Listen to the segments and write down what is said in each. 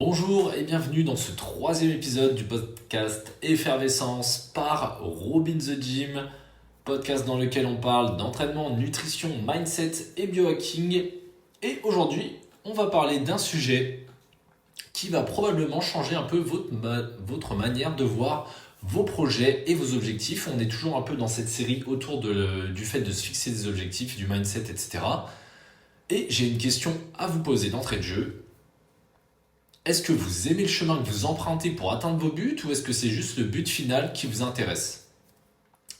Bonjour et bienvenue dans ce troisième épisode du podcast Effervescence par Robin the Gym, podcast dans lequel on parle d'entraînement, nutrition, mindset et biohacking. Et aujourd'hui, on va parler d'un sujet qui va probablement changer un peu votre manière de voir vos projets et vos objectifs. On est toujours un peu dans cette série autour du fait de se fixer des objectifs, du mindset, etc. Et j'ai une question à vous poser d'entrée de jeu. Est-ce que vous aimez le chemin que vous empruntez pour atteindre vos buts ou est-ce que c'est juste le but final qui vous intéresse ?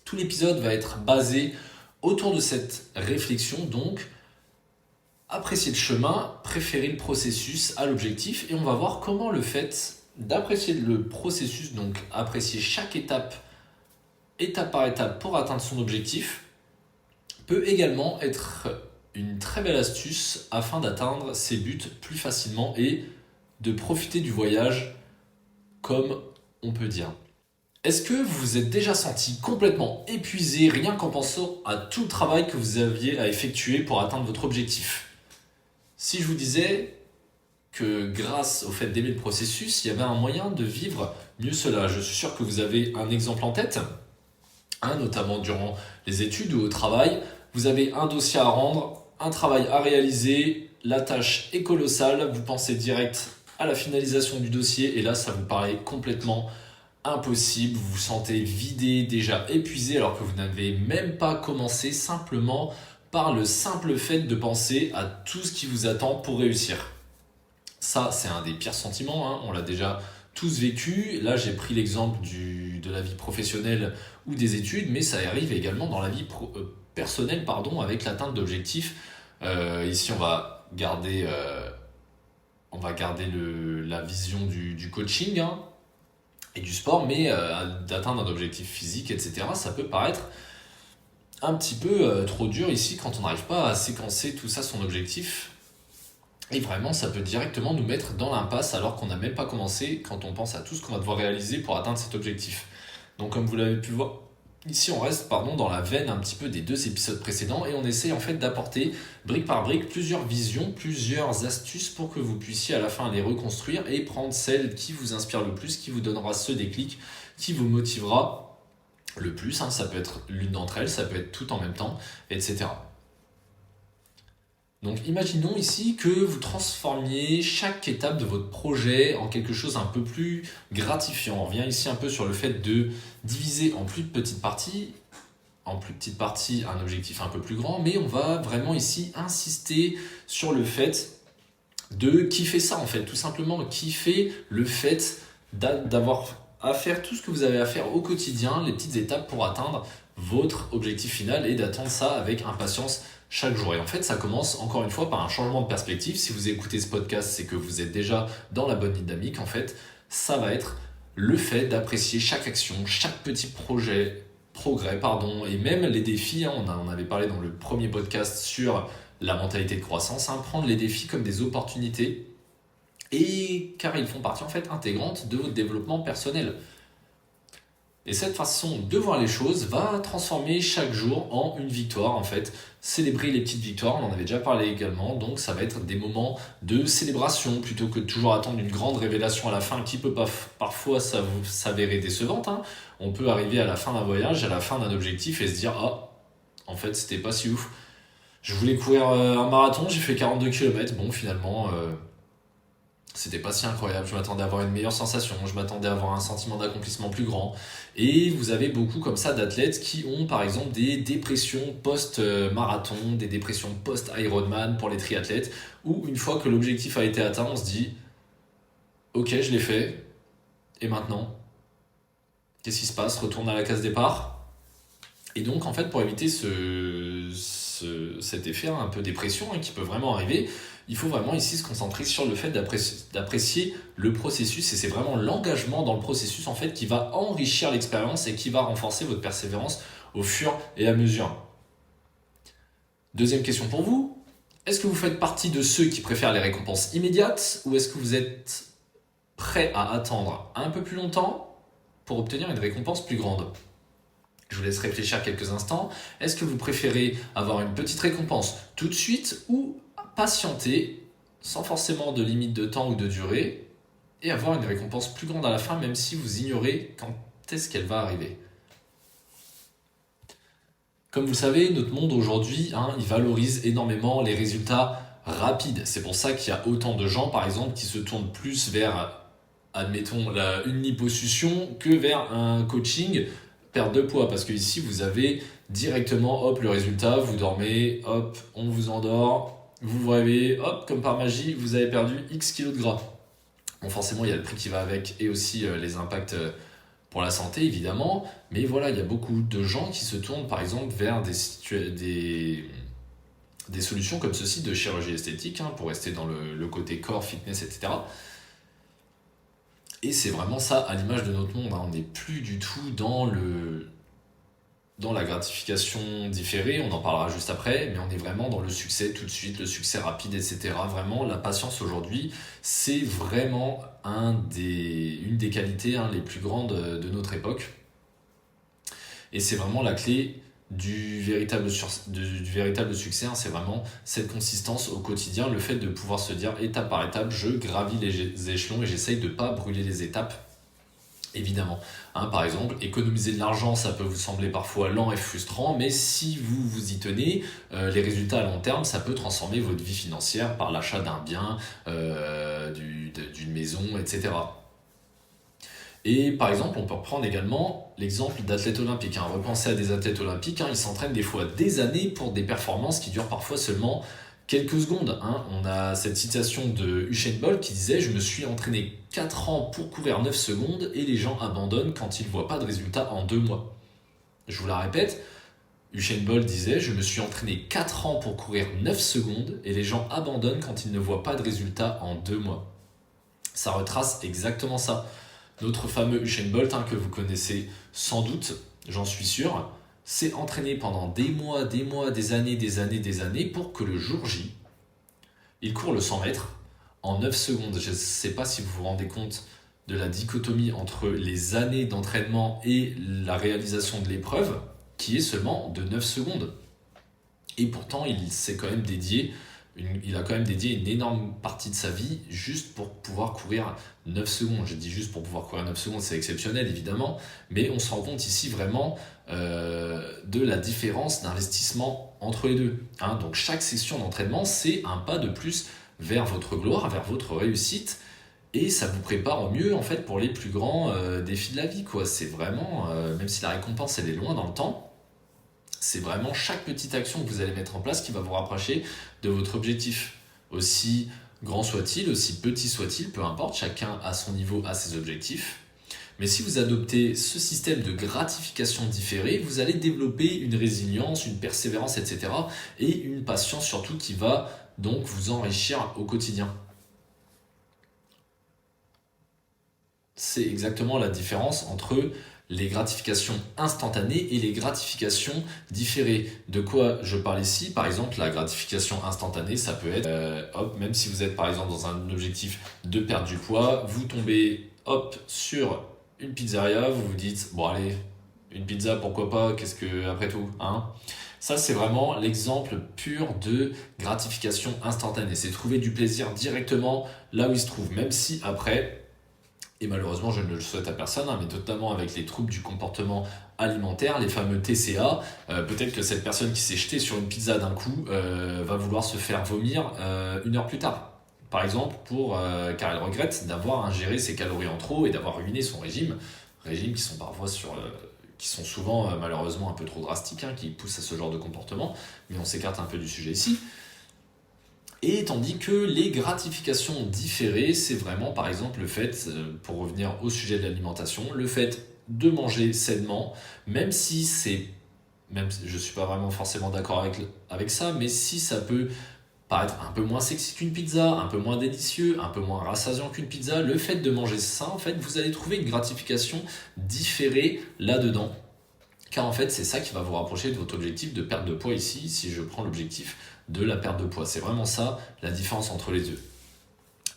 Tout l'épisode va être basé autour de cette réflexion, donc apprécier le chemin, préférer le processus à l'objectif et on va voir comment le fait d'apprécier le processus, donc apprécier chaque étape par étape pour atteindre son objectif, peut également être une très belle astuce afin d'atteindre ses buts plus facilement et de profiter du voyage, comme on peut dire. Est-ce que vous vous êtes déjà senti complètement épuisé rien qu'en pensant à tout le travail que vous aviez à effectuer pour atteindre votre objectif ? Si je vous disais que grâce au fait d'aimer le processus, il y avait un moyen de vivre mieux cela, je suis sûr que vous avez un exemple en tête, notamment durant les études ou au travail. Vous avez un dossier à rendre, un travail à réaliser, la tâche est colossale, vous pensez direct à la finalisation du dossier et là ça vous paraît complètement impossible, vous vous sentez vidé, déjà épuisé alors que vous n'avez même pas commencé simplement par le simple fait de penser à tout ce qui vous attend pour réussir. Ça c'est un des pires sentiments, on l'a déjà tous vécu. Là j'ai pris l'exemple de la vie professionnelle ou des études, mais ça arrive également dans la vie personnelle avec l'atteinte d'objectifs. Ici on va garder la vision du coaching et du sport, mais d'atteindre un objectif physique, etc. Ça peut paraître un petit peu trop dur ici quand on n'arrive pas à séquencer tout ça, son objectif. Et vraiment, ça peut directement nous mettre dans l'impasse alors qu'on n'a même pas commencé quand on pense à tout ce qu'on va devoir réaliser pour atteindre cet objectif. Donc comme vous l'avez pu voir, ici on reste dans la veine un petit peu des deux épisodes précédents et on essaye en fait d'apporter brique par brique plusieurs visions, plusieurs astuces pour que vous puissiez à la fin les reconstruire et prendre celle qui vous inspire le plus, qui vous donnera ce déclic, qui vous motivera le plus. Ça peut être l'une d'entre elles, ça peut être tout en même temps, etc. Donc imaginons ici que vous transformiez chaque étape de votre projet en quelque chose un peu plus gratifiant. On revient ici un peu sur le fait de diviser en plus petites parties un objectif un peu plus grand, mais on va vraiment ici insister sur le fait de kiffer ça en fait, tout simplement kiffer le fait d'avoir à faire tout ce que vous avez à faire au quotidien, les petites étapes pour atteindre votre objectif final et d'attendre ça avec impatience chaque jour. Et en fait, ça commence encore une fois par un changement de perspective. Si vous écoutez ce podcast, c'est que vous êtes déjà dans la bonne dynamique. En fait, ça va être le fait d'apprécier chaque action, chaque petit progrès, et même les défis. On en avait parlé dans le premier podcast sur la mentalité de croissance. Prendre les défis comme des opportunités, et car ils font partie en fait intégrante de votre développement personnel. Et cette façon de voir les choses va transformer chaque jour en une victoire en fait. Célébrer les petites victoires, on en avait déjà parlé également, donc ça va être des moments de célébration plutôt que de toujours attendre une grande révélation à la fin qui peut parfois s'avérer décevante. On peut arriver à la fin d'un voyage, à la fin d'un objectif et se dire « Ah, en fait c'était pas si ouf. Je voulais courir un marathon, j'ai fait 42 km, bon finalement... c'était pas si incroyable, je m'attendais à avoir une meilleure sensation, je m'attendais à avoir un sentiment d'accomplissement plus grand. » Et vous avez beaucoup comme ça d'athlètes qui ont par exemple des dépressions post-marathon, des dépressions post-Ironman pour les triathlètes, où une fois que l'objectif a été atteint, on se dit « Ok, je l'ai fait, et maintenant ? Qu'est-ce qui se passe ? Retourne à la case départ ?» Et donc en fait pour éviter cet effet un peu dépression qui peut vraiment arriver, il faut vraiment ici se concentrer sur le fait d'apprécier le processus et c'est vraiment l'engagement dans le processus en fait qui va enrichir l'expérience et qui va renforcer votre persévérance au fur et à mesure. Deuxième question pour vous, est-ce que vous faites partie de ceux qui préfèrent les récompenses immédiates ou est-ce que vous êtes prêt à attendre un peu plus longtemps pour obtenir une récompense plus grande ? Je vous laisse réfléchir quelques instants. Est-ce que vous préférez avoir une petite récompense tout de suite ou patienter sans forcément de limite de temps ou de durée et avoir une récompense plus grande à la fin, même si vous ignorez quand est-ce qu'elle va arriver. Comme vous le savez, notre monde aujourd'hui, il valorise énormément les résultats rapides. C'est pour ça qu'il y a autant de gens, par exemple, qui se tournent plus vers, admettons, une liposuction que vers un coaching perte de poids. Parce que ici, vous avez directement, hop, le résultat, vous dormez, hop, on vous endort, vous vous réveillez, hop, comme par magie, vous avez perdu X kilos de gras. Bon, forcément, il y a le prix qui va avec et aussi les impacts pour la santé, évidemment. Mais voilà, il y a beaucoup de gens qui se tournent, par exemple, vers des solutions comme ceci de chirurgie esthétique, pour rester dans le côté corps, fitness, etc. Et c'est vraiment ça, à l'image de notre monde. On n'est plus du tout dans la gratification différée, on en parlera juste après, mais on est vraiment dans le succès tout de suite, le succès rapide, etc. Vraiment, la patience aujourd'hui, c'est vraiment une des qualités les plus grandes de notre époque. Et c'est vraiment la clé du véritable succès, c'est vraiment cette consistance au quotidien, le fait de pouvoir se dire étape par étape, je gravis les échelons et j'essaye de ne pas brûler les étapes. Évidemment, par exemple, économiser de l'argent, ça peut vous sembler parfois lent et frustrant, mais si vous vous y tenez, les résultats à long terme, ça peut transformer votre vie financière par l'achat d'un bien, d'une maison, etc. Et par exemple, on peut reprendre également l'exemple d'athlètes olympiques. Repensez à des athlètes olympiques, ils s'entraînent des fois des années pour des performances qui durent parfois seulement quelques secondes. On a cette citation de Usain Bolt qui disait « Je me suis entraîné 4 ans pour courir 9 secondes et les gens abandonnent quand ils ne voient pas de résultat en 2 mois. » Je vous la répète, Usain Bolt disait « Je me suis entraîné 4 ans pour courir 9 secondes et les gens abandonnent quand ils ne voient pas de résultat en 2 mois. » Ça retrace exactement ça. Notre fameux Usain Bolt, que vous connaissez sans doute, j'en suis sûr, s'est entraîné pendant des mois, des années pour que le jour J, il court le 100 mètres en 9 secondes. Je ne sais pas si vous vous rendez compte de la dichotomie entre les années d'entraînement et la réalisation de l'épreuve, qui est seulement de 9 secondes. Et pourtant, il a quand même dédié une énorme partie de sa vie juste pour pouvoir courir 9 secondes. Je dis juste pour pouvoir courir 9 secondes, c'est exceptionnel évidemment, mais on se rend compte ici vraiment de la différence d'investissement entre les deux. Donc chaque session d'entraînement, c'est un pas de plus vers votre gloire, vers votre réussite, et ça vous prépare au mieux en fait pour les plus grands défis de la vie, quoi. C'est vraiment, même si la récompense elle est loin dans le temps, c'est vraiment chaque petite action que vous allez mettre en place qui va vous rapprocher de votre objectif. Aussi grand soit-il, aussi petit soit-il, peu importe, chacun à son niveau a ses objectifs. Mais si vous adoptez ce système de gratification différée, vous allez développer une résilience, une persévérance, etc. et une patience surtout qui va donc vous enrichir au quotidien. C'est exactement la différence entre les gratifications instantanées et les gratifications différées. De quoi je parle ici? Par exemple, la gratification instantanée, ça peut être, même si vous êtes par exemple dans un objectif de perdre du poids, vous tombez sur une pizzeria, vous vous dites, bon allez, une pizza, pourquoi pas, qu'est-ce que, après tout, Ça, c'est vraiment l'exemple pur de gratification instantanée. C'est trouver du plaisir directement là où il se trouve, même si après, et malheureusement je ne le souhaite à personne, mais notamment avec les troubles du comportement alimentaire, les fameux TCA, peut-être que cette personne qui s'est jetée sur une pizza d'un coup va vouloir se faire vomir 1 heure plus tard. Par exemple, car elle regrette d'avoir ingéré ses calories en trop et d'avoir ruiné son régime qui sont parfois qui sont souvent malheureusement un peu trop drastiques, qui poussent à ce genre de comportement, mais on s'écarte un peu du sujet ici. Et tandis que les gratifications différées, c'est vraiment par exemple le fait, pour revenir au sujet de l'alimentation, le fait de manger sainement, même si je ne suis pas vraiment forcément d'accord avec ça, mais si ça peut paraître un peu moins sexy qu'une pizza, un peu moins délicieux, un peu moins rassasiant qu'une pizza, le fait de manger sain, en fait, vous allez trouver une gratification différée là-dedans. Car en fait, c'est ça qui va vous rapprocher de votre objectif de perte de poids ici, si je prends l'objectif de la perte de poids. C'est vraiment ça, la différence entre les deux.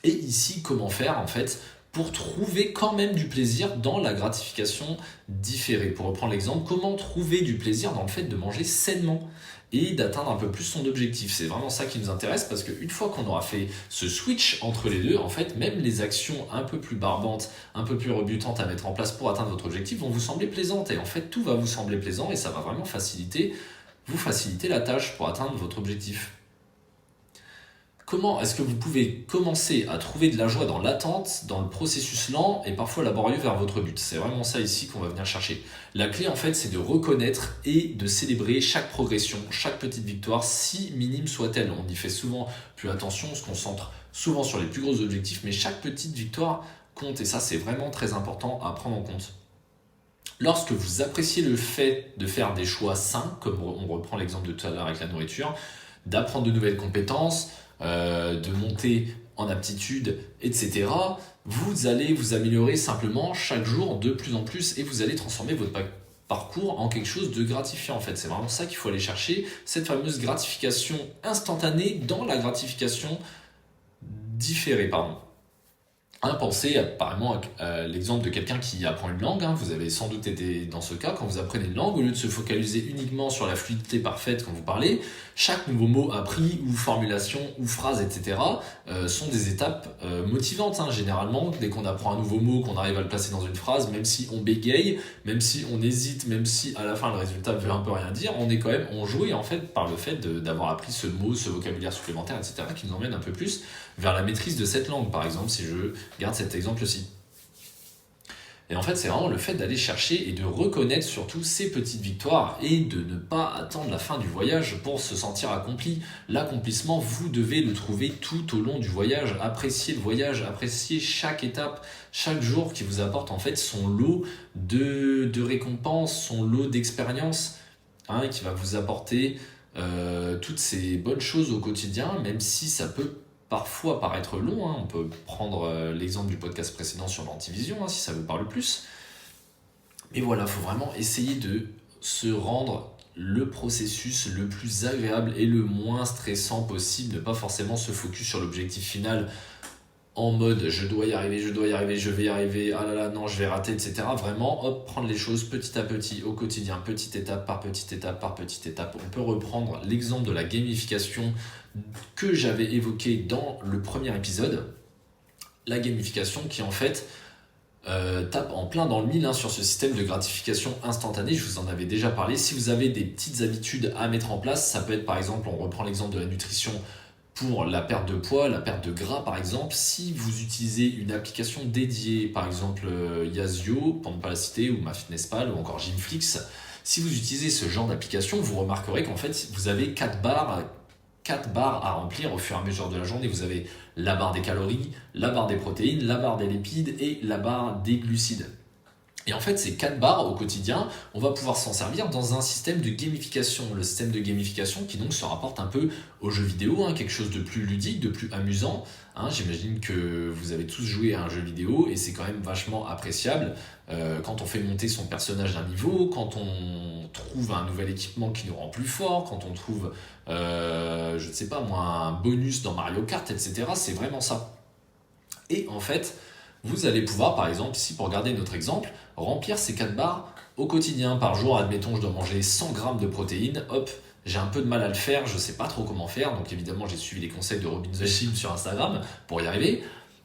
Et ici, comment faire en fait pour trouver quand même du plaisir dans la gratification différée. Pour reprendre l'exemple, comment trouver du plaisir dans le fait de manger sainement et d'atteindre un peu plus son objectif. C'est vraiment ça qui nous intéresse parce qu'une fois qu'on aura fait ce switch entre les deux, en fait, même les actions un peu plus barbantes, un peu plus rebutantes à mettre en place pour atteindre votre objectif vont vous sembler plaisantes. Et en fait, tout va vous sembler plaisant et ça va vraiment vous faciliter la tâche pour atteindre votre objectif. Comment est-ce que vous pouvez commencer à trouver de la joie dans l'attente, dans le processus lent et parfois laborieux vers votre but? C'est vraiment ça ici qu'on va venir chercher. La clé en fait, c'est de reconnaître et de célébrer chaque progression, chaque petite victoire, si minime soit-elle. On y fait souvent plus attention, on se concentre souvent sur les plus gros objectifs, mais chaque petite victoire compte et ça c'est vraiment très important à prendre en compte. Lorsque vous appréciez le fait de faire des choix sains, comme on reprend l'exemple de tout à l'heure avec la nourriture, d'apprendre de nouvelles compétences, de monter en aptitude, etc., vous allez vous améliorer simplement chaque jour de plus en plus et vous allez transformer votre parcours en quelque chose de gratifiant en fait. C'est vraiment ça qu'il faut aller chercher, cette fameuse gratification instantanée dans la gratification différée, pardon. Pensez apparemment à l'exemple de quelqu'un qui apprend une langue. Vous avez sans doute été dans ce cas. Quand vous apprenez une langue, au lieu de se focaliser uniquement sur la fluidité parfaite quand vous parlez, chaque nouveau mot appris ou formulation ou phrase, etc. Sont des étapes motivantes. Généralement, dès qu'on apprend un nouveau mot, qu'on arrive à le placer dans une phrase, même si on bégaye, même si on hésite, même si à la fin le résultat veut un peu rien dire, on jouit en fait par le fait d'avoir appris ce mot, ce vocabulaire supplémentaire, etc. qui nous emmène un peu plus vers la maîtrise de cette langue, par exemple, si je garde cet exemple-ci. Et en fait, c'est vraiment le fait d'aller chercher et de reconnaître surtout ces petites victoires et de ne pas attendre la fin du voyage pour se sentir accompli. L'accomplissement, vous devez le trouver tout au long du voyage. Appréciez le voyage, appréciez chaque étape, chaque jour qui vous apporte en fait son lot de récompenses, son lot d'expériences, qui va vous apporter toutes ces bonnes choses au quotidien, même si ça peut parfois paraître long. On peut prendre l'exemple du podcast précédent sur l'antivision, si ça vous parle plus. Mais voilà, il faut vraiment essayer de se rendre le processus le plus agréable et le moins stressant possible, ne pas forcément se focus sur l'objectif final en mode je dois y arriver, je vais y arriver, ah là là, non, je vais rater, etc. Vraiment, prendre les choses petit à petit, au quotidien, petite étape par petite étape par petite étape. On peut reprendre l'exemple de la gamification que j'avais évoqué dans le premier épisode. La gamification qui en fait tape en plein dans le mille sur ce système de gratification instantanée. Je vous en avais déjà parlé. Si vous avez des petites habitudes à mettre en place, ça peut être par exemple, on reprend l'exemple de la nutrition pour la perte de poids, la perte de gras par exemple. Si vous utilisez une application dédiée, par exemple Yazio, pour ne pas la citer, ou MyFitnessPal, ou encore Gymflix, si vous utilisez ce genre d'application, vous remarquerez qu'en fait vous avez 4 barres à remplir au fur et à mesure de la journée. Vous avez la barre des calories, la barre des protéines, la barre des lipides et la barre des glucides. Et en fait, ces 4 barres au quotidien, on va pouvoir s'en servir dans un système de gamification. Le système de gamification qui donc se rapporte un peu aux jeux vidéo, quelque chose de plus ludique, de plus amusant. J'imagine que vous avez tous joué à un jeu vidéo et c'est quand même vachement appréciable quand on fait monter son personnage d'un niveau, quand on trouve un nouvel équipement qui nous rend plus fort, quand on trouve, je ne sais pas moi, un bonus dans Mario Kart, etc. C'est vraiment ça. Et en fait, vous allez pouvoir, par exemple, ici pour garder notre exemple, remplir ces 4 barres au quotidien. Par jour, admettons, je dois manger 100 grammes de protéines, j'ai un peu de mal à le faire, je ne sais pas trop comment faire, donc évidemment j'ai suivi les conseils de Robin the Gym sur Instagram pour y arriver,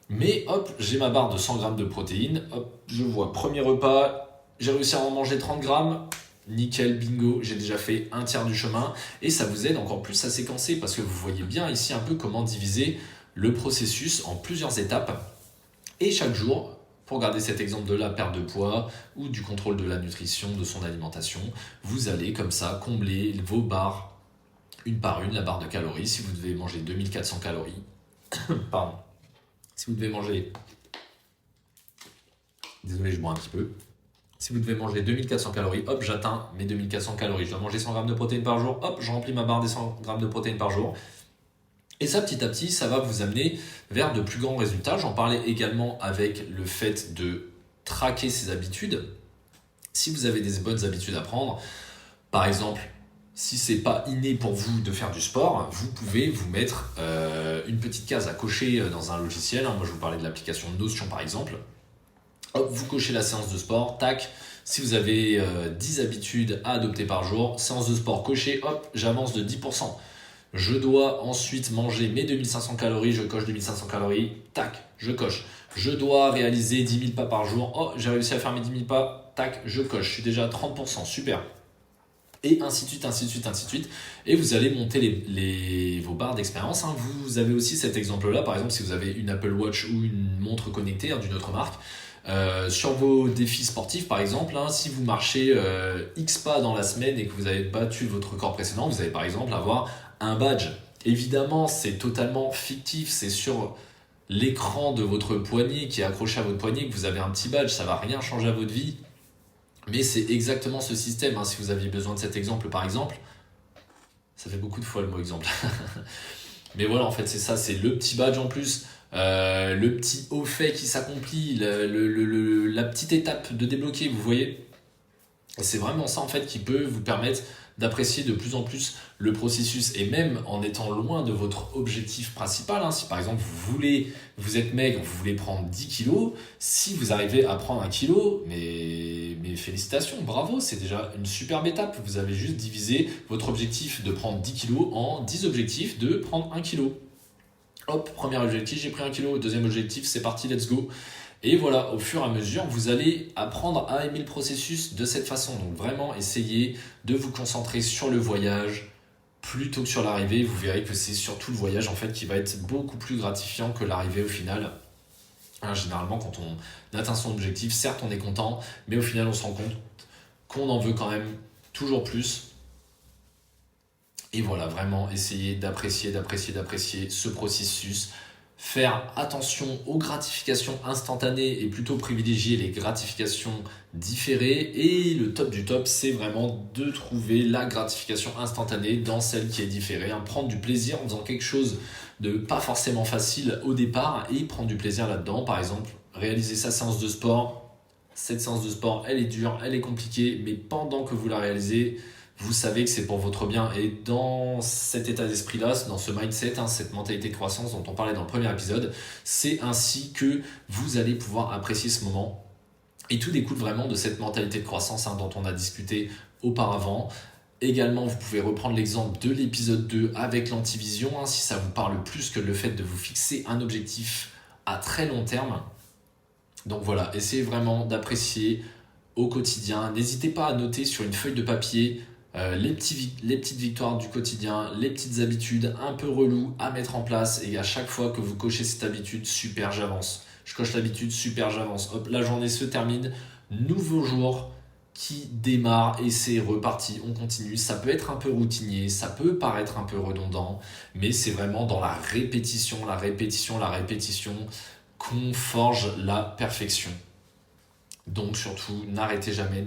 mais j'ai ma barre de 100 grammes de protéines, je vois premier repas, j'ai réussi à en manger 30 grammes, nickel, bingo, j'ai déjà fait un tiers du chemin, et ça vous aide encore plus à séquencer, parce que vous voyez bien ici un peu comment diviser le processus en plusieurs étapes, et chaque jour, pour garder cet exemple de la perte de poids ou du contrôle de la nutrition, de son alimentation, vous allez comme ça combler vos barres une par une, la barre de calories. Si vous devez manger 2400 calories, pardon, si vous devez manger, désolé je bois un petit peu, si vous devez manger 2400 calories, j'atteins mes 2400 calories. Je dois manger 100 grammes de protéines par jour, je remplis ma barre des 100 grammes de protéines par jour. Et ça, petit à petit, ça va vous amener vers de plus grands résultats. J'en parlais également avec le fait de traquer ses habitudes. Si vous avez des bonnes habitudes à prendre, par exemple, Si c'est pas inné pour vous de faire du sport, vous pouvez vous mettre une petite case à cocher dans un logiciel. Moi, je vous parlais de l'application Notion par exemple. Hop, vous cochez la séance de sport, tac. Si vous avez 10 habitudes à adopter par jour, séance de sport cochée, hop, j'avance de 10%. Je dois ensuite manger mes 2500 calories, je coche 2500 calories, tac, je coche. Je dois réaliser 10 000 pas par jour, oh, j'ai réussi à faire mes 10 000 pas, tac, je coche, je suis déjà à 30%, super. Et ainsi de suite, ainsi de suite, ainsi de suite. Et vous allez monter vos barres d'expérience. Vous avez aussi cet exemple-là, par exemple, si vous avez une Apple Watch ou une montre connectée d'une autre marque. Sur vos défis sportifs, par exemple, si vous marchez X pas dans la semaine et que vous avez battu votre record précédent, vous allez par exemple avoir un badge. Évidemment, c'est totalement fictif, c'est sur l'écran de votre poignet qui est accroché à votre poignet que vous avez un petit badge, ça ne va rien changer à votre vie. Mais c'est exactement ce système. Si vous aviez besoin de cet exemple, par exemple, ça fait beaucoup de fois le mot exemple. Mais voilà, en fait, c'est ça, c'est le petit badge en plus, le petit au fait qui s'accomplit, la petite étape de débloquer, vous voyez. Et c'est vraiment ça, en fait, qui peut vous permettre d'apprécier de plus en plus le processus. Et même en étant loin de votre objectif principal, si par exemple vous êtes maigre, vous voulez prendre 10 kilos, si vous arrivez à prendre 1 kilo, mais félicitations, bravo, c'est déjà une superbe étape. Vous avez juste divisé votre objectif de prendre 10 kilos en 10 objectifs de prendre 1 kilo. Hop, premier objectif, j'ai pris 1 kilo. Deuxième objectif, c'est parti, let's go. Et voilà, au fur et à mesure, vous allez apprendre à aimer le processus de cette façon. Donc vraiment, essayez de vous concentrer sur le voyage plutôt que sur l'arrivée. Vous verrez que c'est surtout le voyage en fait qui va être beaucoup plus gratifiant que l'arrivée au final. Généralement, quand on atteint son objectif, certes on est content, mais au final on se rend compte qu'on en veut quand même toujours plus. Et voilà, vraiment essayer d'apprécier ce processus. Faire attention aux gratifications instantanées et plutôt privilégier les gratifications différées. Et le top du top, c'est vraiment de trouver la gratification instantanée dans celle qui est différée. Prendre du plaisir en faisant quelque chose de pas forcément facile au départ et prendre du plaisir là-dedans. Par exemple, réaliser sa séance de sport. Cette séance de sport, elle est dure, elle est compliquée, mais pendant que vous la réalisez, vous savez que c'est pour votre bien. Et dans cet état d'esprit-là, dans ce mindset, cette mentalité de croissance dont on parlait dans le premier épisode, c'est ainsi que vous allez pouvoir apprécier ce moment. Et tout découle vraiment de cette mentalité de croissance dont on a discuté auparavant. Également, vous pouvez reprendre l'exemple de l'épisode 2 avec l'antivision, si ça vous parle plus que le fait de vous fixer un objectif à très long terme. Donc voilà, essayez vraiment d'apprécier au quotidien. N'hésitez pas à noter sur une feuille de papier les petites victoires du quotidien, les petites habitudes un peu reloues à mettre en place. Et à chaque fois que vous cochez cette habitude, super, j'avance. Je coche l'habitude, super, j'avance. Hop, la journée se termine, nouveau jour qui démarre et c'est reparti, on continue. Ça peut être un peu routinier, ça peut paraître un peu redondant, mais c'est vraiment dans la répétition qu'on forge la perfection. Donc surtout, n'arrêtez jamais.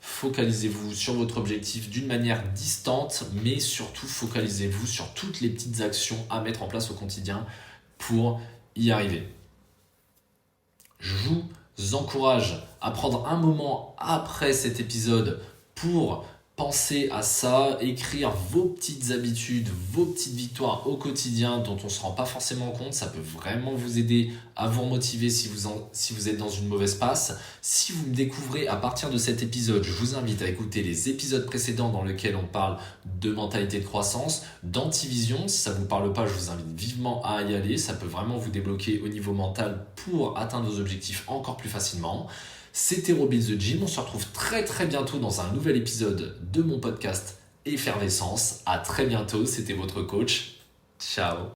Focalisez-vous sur votre objectif d'une manière distante, mais surtout focalisez-vous sur toutes les petites actions à mettre en place au quotidien pour y arriver. Je vous encourage à prendre un moment après cet épisode pour penser à ça, écrire vos petites habitudes, vos petites victoires au quotidien dont on ne se rend pas forcément compte. Ça peut vraiment vous aider à vous remotiver si vous êtes dans une mauvaise passe. Si vous me découvrez à partir de cet épisode, je vous invite à écouter les épisodes précédents dans lesquels on parle de mentalité de croissance, d'antivision. Si ça ne vous parle pas, je vous invite vivement à y aller. Ça peut vraiment vous débloquer au niveau mental pour atteindre vos objectifs encore plus facilement. C'était Robin the Gym, on se retrouve très très bientôt dans un nouvel épisode de mon podcast Effervescence. À très bientôt, c'était votre coach. Ciao.